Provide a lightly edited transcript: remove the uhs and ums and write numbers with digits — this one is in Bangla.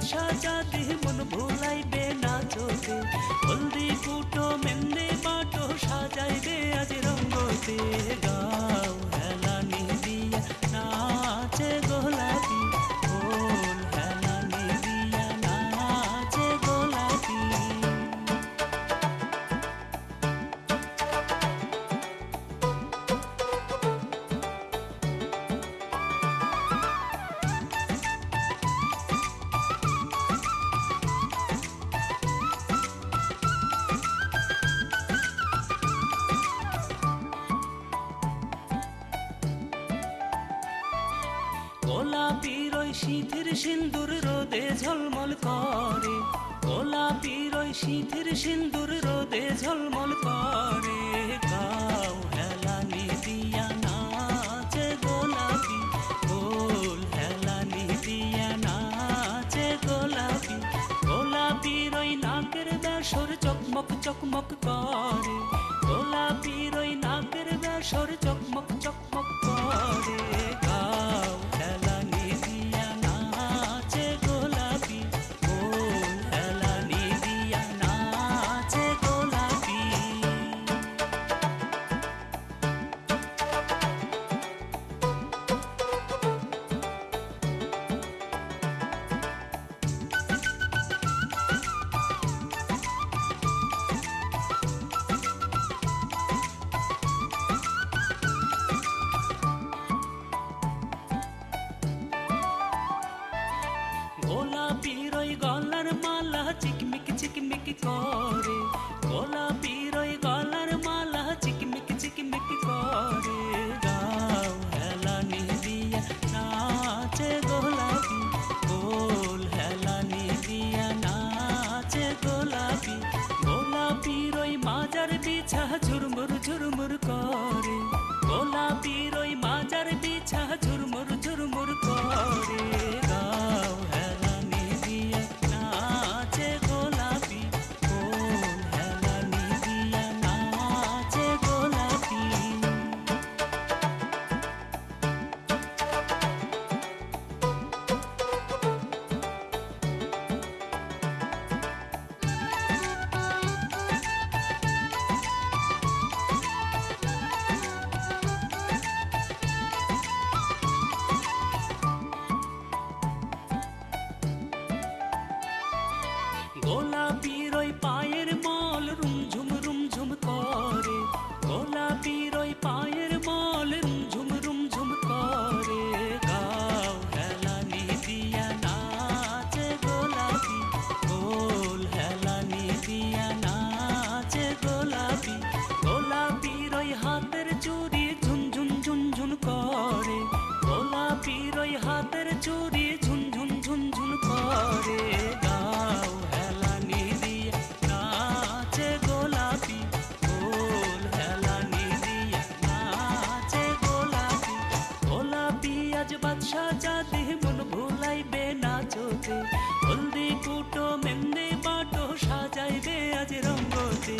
বাদশা জাতি মন ভুলাইবে নাচতে, হলদি কুটো মেন্দে বাটো সাজাইবে আজ রঙ্গতে। গাও হেলানি দিয়া নাচে গোলাপি, ফুল হেলানি দিয়া নাচে গোলাপি। গোলাপির ওই সিঁথির সিন্দুর রোদে ঝলমল করে, গোলাপির ওই সিঁথির সিন্দুর রোদে ঝলমল করে। গাও হেলানি দিয়া নাচে গোলাপি, ফুল হেলানি দিয়া নাচে গোলাপি। গোলাপির ওই নাকের বেসর চকমক চকমক করে, গোলাপির ওই নাকের বেসর চকমক চকমক করে। গাও হেলানি দিয়া নাচে গোলাপি, ফুল হেলানি দিয়া নাচে গোলাপি। গোলাপির ওই গলার মালা চিকমিক চিকমিক করে, গোলাপির ওই গলার মালা চিকমিক চিকমিক করে। গাও হেলানি দিয়া নাচে গোলাপি, ফুল হেলানি দিয়া নাচে গোলাপি। গোলাপির ওই মাজার বিছা ঝুরমুর ঝুরমুর করে, গোলাপির ওই মাজার বিছা ঝুরমুর ঝুরমুর করে। গাও হেলানি দিয়া নাচে গোলাপি, ফুল হেলানি দিয়া নাচে গোলাপি। গোলাপির ওই পায়ের মল রুমঝুম রুমঝুম করে, গোলাপির ওই পায়ের মল রুমঝুম রুমঝুম করে। গাও হেলানি দিয়া নাচে গোলাপি, ফুল হেলানি দিয়া নাচে গোলাপি। গোলাপির ওই হাতের চুড়ি ঝুনঝুন ঝুনঝুন করে, গোলাপির ওই হাতের চুড়ি ঝুনঝুন ঝুনঝুন করে। গাও হেলানি দিয়া নাচে গোলাপি, ফুল হেলানি দিয়া নাচে গোলাপি। গোলাপি আজ বাদশা জাতি মন ভুলাইবে নাচতে, হলদি কুটো মেন্দে বাটো সাজাইবে আজ রঙ্গতে।